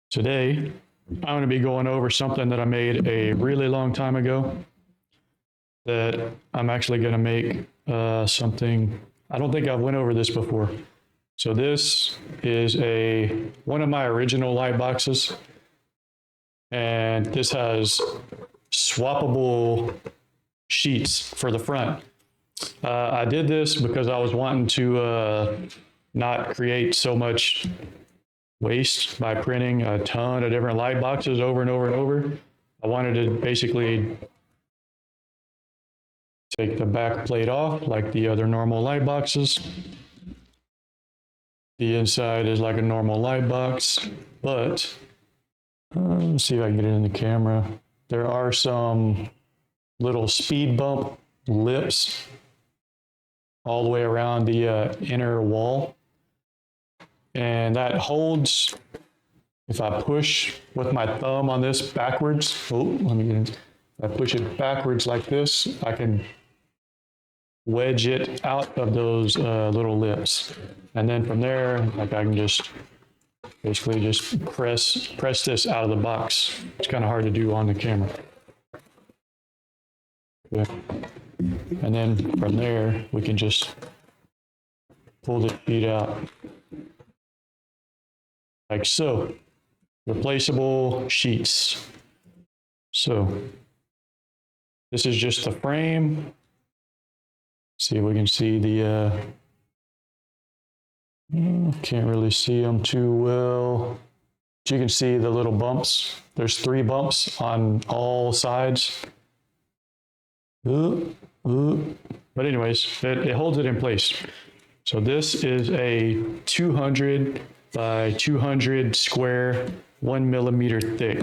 Today, I'm going to be going over something that I made a really long time ago that I'm actually going to make something. I don't think I've went over this before. So this is one of my original light boxes, and this has swappable sheets for the front. I did this because I was wanting to not create so much waste by printing a ton of different light boxes over and over and over. I wanted to basically take the back plate off like the other normal light boxes. The inside is like a normal light box, but let's see if I can get it in the camera. There are some little speed bump lips all the way around the inner wall. And that holds, if I push with my thumb on this backwards, let me get in. If I push it backwards like this, I can wedge it out of those little lips. And then from there, like I can just basically just press this out of the box. It's kind of hard to do on the camera. Yeah. And then from there, we can just pull the sheet out. Like so. Replaceable sheets. So this is just the frame. See if we can see the, can't really see them too well. But you can see the little bumps. There's 3 bumps on all sides. But anyways, it holds it in place. So this is a 200 by 200 square, 1 millimeter thick.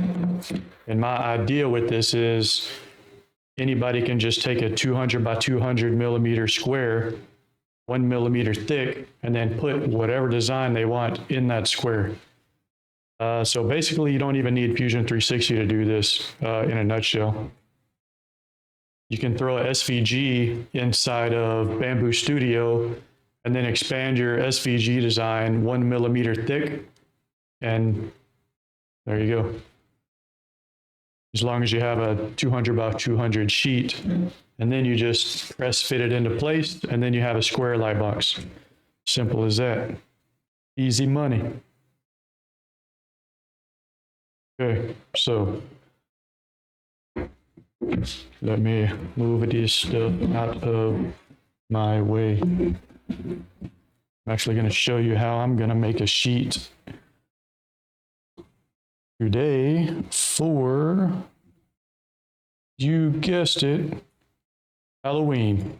And my idea with this is anybody can just take a 200 by 200 millimeter square, 1 millimeter thick, and then put whatever design they want in that square. So basically you don't even need Fusion 360 to do this in a nutshell. You can throw a SVG inside of Bambu Studio and then expand your SVG design 1 millimeter thick, and there you go. As long as you have a 200 by 200 sheet, and then you just press fit it into place, and then you have a square light box. Simple as that. Easy money. Okay, so let me move this stuff out of my way. I'm actually going to show you how I'm going to make a sheet today for, you guessed it, Halloween.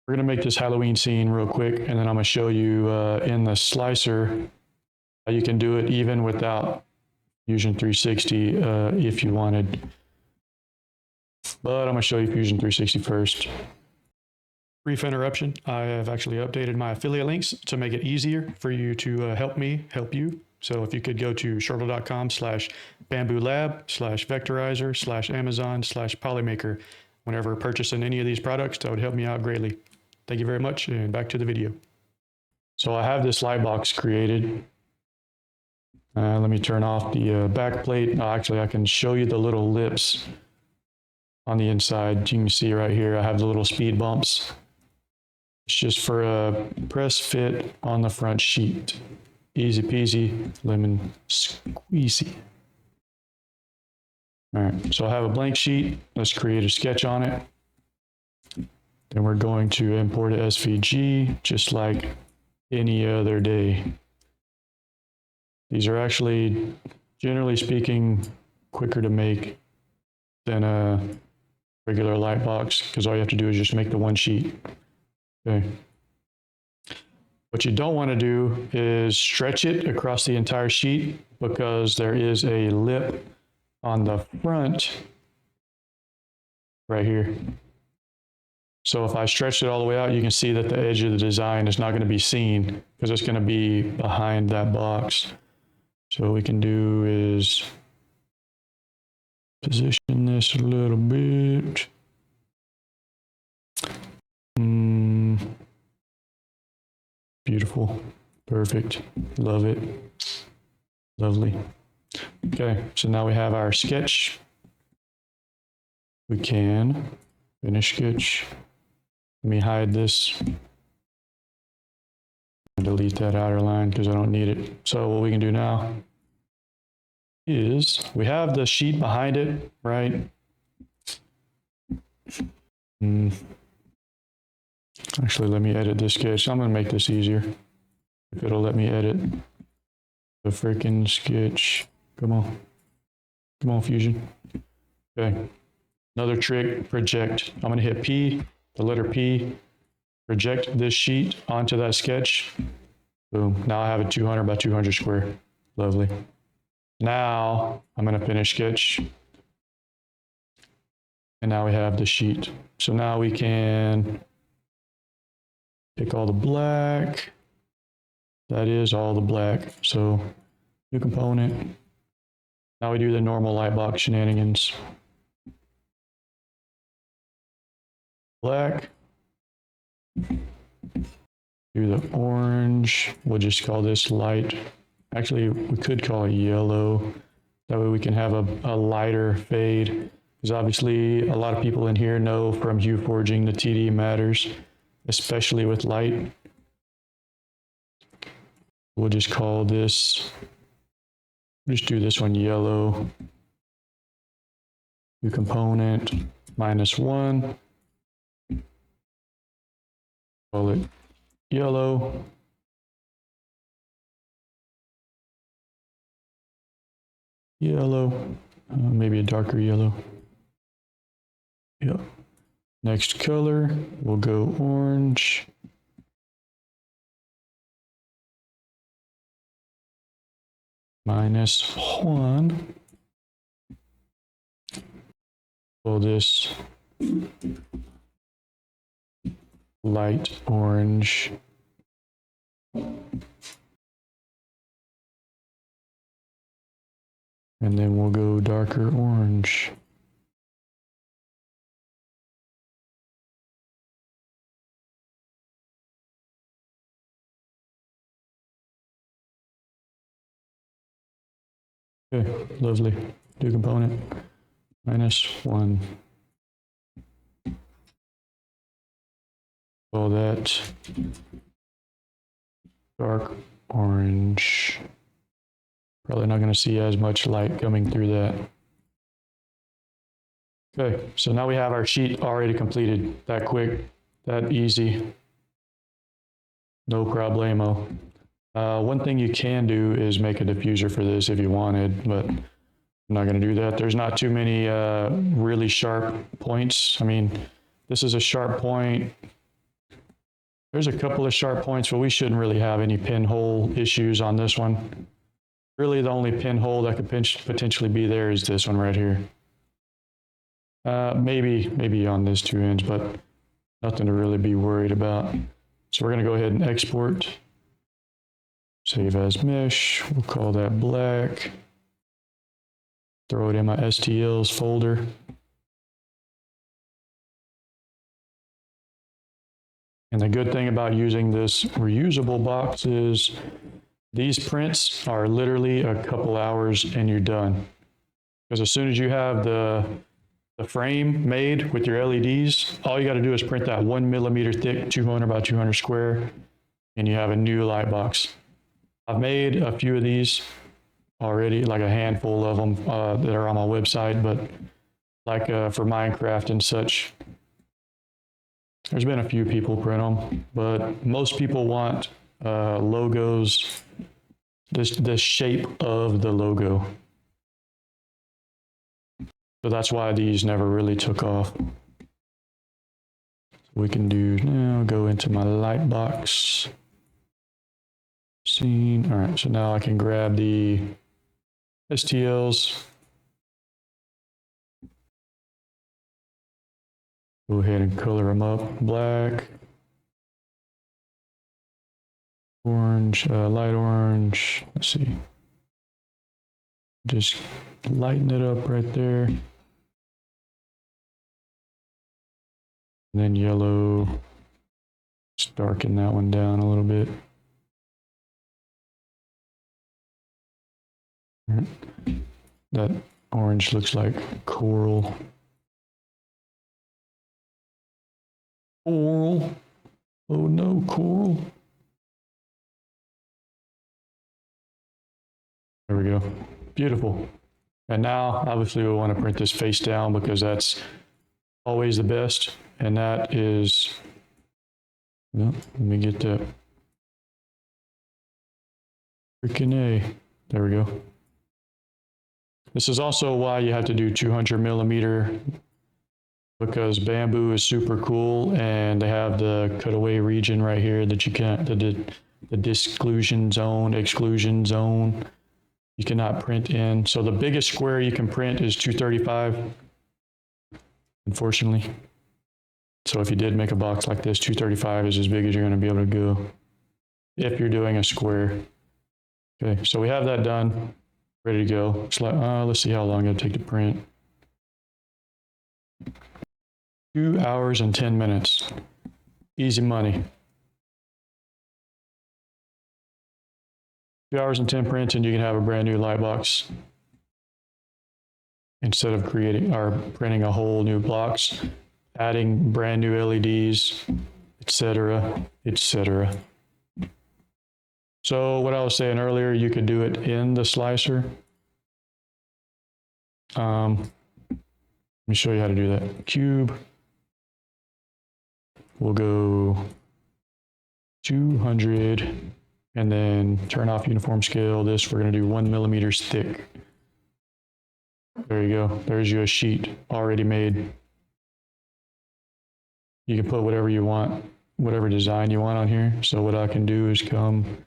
We're going to make this Halloween scene real quick, and then I'm going to show you in the slicer how you can do it even without Fusion 360 if you wanted. But I'm going to show you Fusion 360 first. Brief interruption. I have actually updated my affiliate links to make it easier for you to help me help you. So if you could go to shortle.com/bambulab/vectorizer/Amazon/polymaker whenever purchasing any of these products, that would help me out greatly. Thank you very much, and back to the video. So I have this light box created. Let me turn off the back plate. Actually, I can show you the little lips on the inside. You can see right here, I have the little speed bumps. It's just for a press fit on the front sheet. Easy peasy, lemon squeezy. All right, so I have a blank sheet. Let's create a sketch on it. Then we're going to import a SVG just like any other day. These are actually, generally speaking, quicker to make than a regular light box, because all you have to do is just make the one sheet. Okay. What you don't want to do is stretch it across the entire sheet, because there is a lip on the front right here. So if I stretch it all the way out, you can see that the edge of the design is not going to be seen because it's going to be behind that box. So what we can do is position this a little bit. Beautiful. Perfect. Love it. Lovely. Okay, so now we have our sketch. We can finish sketch. Let me hide this. Delete that outer line because I don't need it. So what we can do now is we have the sheet behind it, right? Actually, let me edit this sketch. I'm gonna make this easier. If it'll let me edit the freaking sketch. Come on. Come on, Fusion. Okay. Another trick, project. I'm gonna hit P, the letter P, project this sheet onto that sketch. Boom. Now I have a 200 by 200 square. Lovely. Now I'm gonna finish sketch. And now we have the sheet. So now we can pick all the black. That is all the black. So new component. Now we do the normal lightbox shenanigans. Black. Do the orange. We'll just call this light. Actually, we could call it yellow. That way we can have a lighter fade. Because obviously a lot of people in here know from hue forging the TD matters, especially with light. We'll just call this, just do this one yellow. New component, -1. Call it yellow. Yellow, maybe a darker yellow. Yep. Next color, we'll go orange. -1. Call this light orange. And then we'll go darker orange. Okay, lovely. New component, -1. Call that dark orange. Probably not going to see as much light coming through that. Okay, so now we have our sheet already completed. That quick, that easy. No problemo. One thing you can do is make a diffuser for this if you wanted, but I'm not going to do that. There's not too many really sharp points. I mean, this is a sharp point. There's a couple of sharp points, but we shouldn't really have any pinhole issues on this one. Really, the only pinhole that could potentially be there is this one right here. Maybe on these two ends, but nothing to really be worried about. So we're going to go ahead and export. Save as mesh. We'll call that black. Throw it in my STLs folder. And the good thing about using this reusable box is these prints are literally a couple hours and you're done. Because as soon as you have the frame made with your LEDs, all you got to do is print that 1 millimeter thick 200 by 200 square and you have a new light box. I've made a few of these already, like a handful of them that are on my website, but like for Minecraft and such, there's been a few people print them, but most people want logos, the shape of the logo. So that's why these never really took off. So we can do now, go into my light box scene. All right, so now I can grab the STLs. Go ahead and color them up. Black, orange, light orange. Let's see. Just lighten it up right there. And then yellow. Just darken that one down a little bit. That orange looks like coral. Coral. Oh no, coral. There we go. Beautiful. And now, obviously, we want to print this face down because that's always the best. And that is, well, let me get that. Freaking A. There we go. This is also why you have to do 200 millimeter, because Bambu is super cool and they have the cutaway region right here that you can't, the disclusion zone, exclusion zone, you cannot print in. So the biggest square you can print is 235, unfortunately. So if you did make a box like this, 235 is as big as you're going to be able to go if you're doing a square. Okay, so we have that done, ready to go. It's like, let's see how long it'll take to print. 2 hours and 10 minutes. Easy money. 2 hours and 10 prints, and you can have a brand new light box instead of creating or printing a whole new box, adding brand new LEDs, etc., etc. So what I was saying earlier, you could do it in the slicer. Let me show you how to do that. Cube. We'll go 200 and then turn off uniform scale. This, we're going to do 1 millimeter thick. There you go. There's your sheet already made. You can put whatever you want, whatever design you want on here. So what I can do is come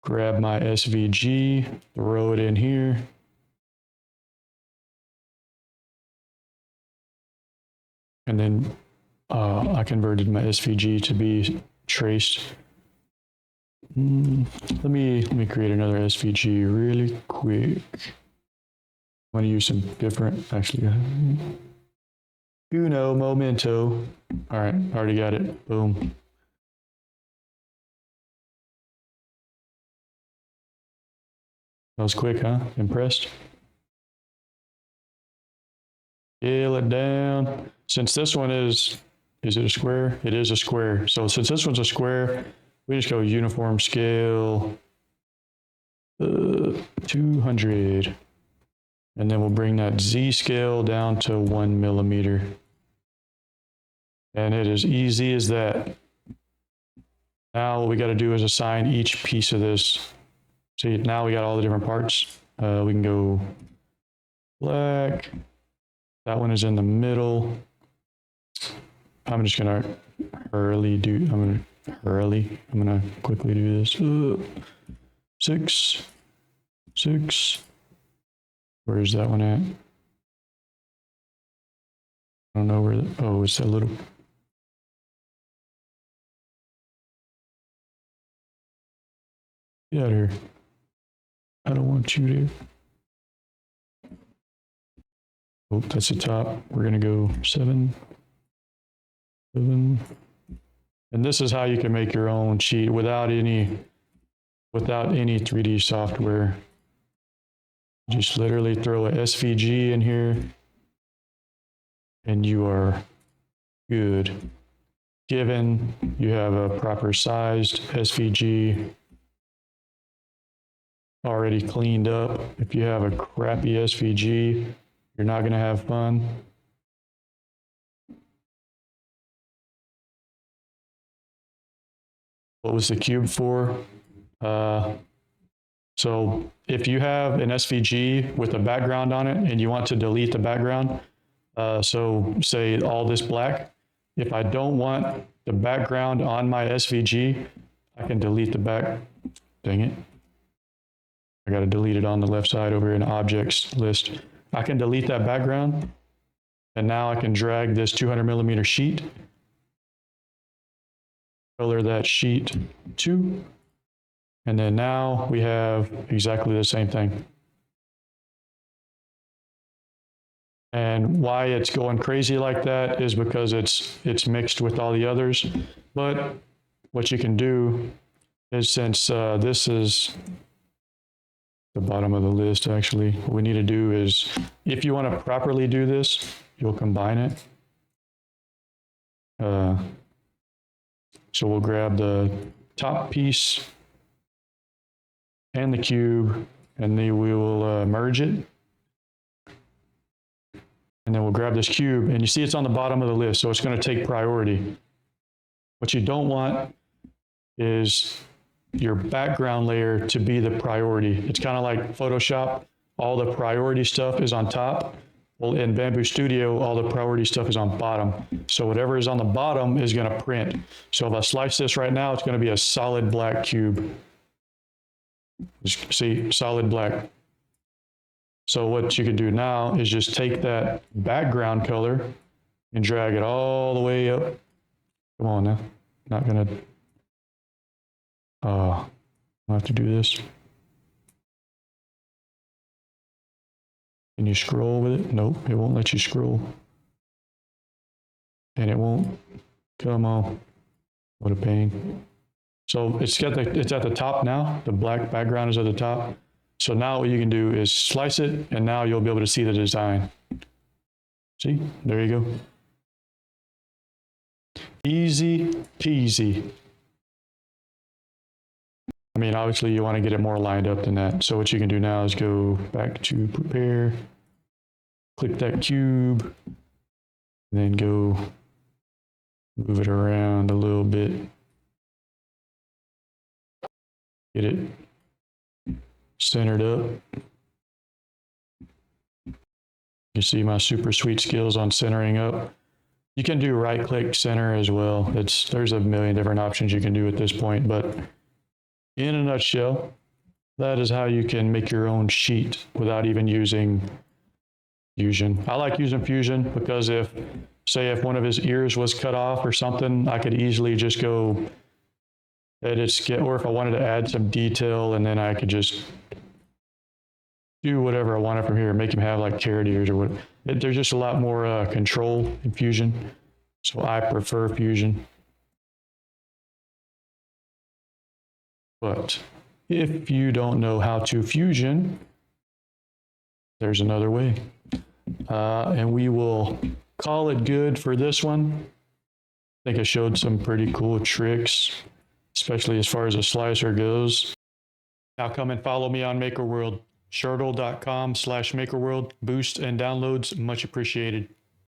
grab my SVG, throw it in here. And then I converted my SVG to be traced. Let me create another SVG really quick. I want to use some different, actually. Uno momento. All right, already got it. Boom. That was quick, huh? Impressed? Scale it down. Since this one is it a square? It is a square. So since this one's a square, we just go uniform scale 200. And then we'll bring that Z scale down to 1 millimeter. And it is easy as that. Now what we got to do is assign each piece of this. See, now we got all the different parts. We can go black. That one is in the middle. I'm just gonna quickly do this. 6, 6. Where's that one at? I don't know where, oh, it's a little. Get out of here. I don't want you to. Oh, that's the top. We're gonna go 7, 7. And this is how you can make your own sheet without any 3D software. Just literally throw a SVG in here and you are good. Given you have a proper sized SVG already cleaned up. If you have a crappy SVG, you're not going to have fun. What was the cube for? So if you have an SVG with a background on it and you want to delete the background, so say all this black, if I don't want the background on my SVG, I can delete the back. Dang it. I got to delete it on the left side over in objects list. I can delete that background. And now I can drag this 200 millimeter sheet, color that sheet 2. And then now we have exactly the same thing. And why it's going crazy like that is because it's mixed with all the others. But what you can do is, since this is the bottom of the list actually. What we need to do is, if you want to properly do this, you'll combine it. So we'll grab the top piece and the cube, and then we will merge it. And then we'll grab this cube, and you see it's on the bottom of the list, so it's going to take priority. What you don't want is your background layer to be the priority. It's kind of like Photoshop. All the priority stuff is on top. Well, in Bambu Studio, all the priority stuff is on bottom. So whatever is on the bottom is going to print. So if I slice this right now, it's going to be a solid black cube. Just see, solid black. So what you can do now is just take that background color and drag it all the way up. Come on now, not gonna, I'll have to do this. Can you scroll with it? Nope, it won't let you scroll. And it won't, come on, what a pain. So it's at the top now, the black background is at the top. So now what you can do is slice it, and now you'll be able to see the design. See, there you go. Easy peasy. I mean, obviously you want to get it more lined up than that. So what you can do now is go back to prepare, click that cube, and then go move it around a little bit. Get it centered up. You see my super sweet skills on centering up. You can do right click center as well. There's a million different options you can do at this point, but in a nutshell, that is how you can make your own sheet without even using Fusion. I like using Fusion because if one of his ears was cut off or something, I could easily just go edit, or if I wanted to add some detail, and then I could just do whatever I wanted from here, make him have like carrot ears or what. There's just a lot more control in Fusion. So I prefer Fusion. But if you don't know how to Fusion, there's another way. And we will call it good for this one. I think I showed some pretty cool tricks, especially as far as a slicer goes. Now come and follow me on MakerWorld. Shirtle.com/MakerWorld. Boost and downloads much appreciated.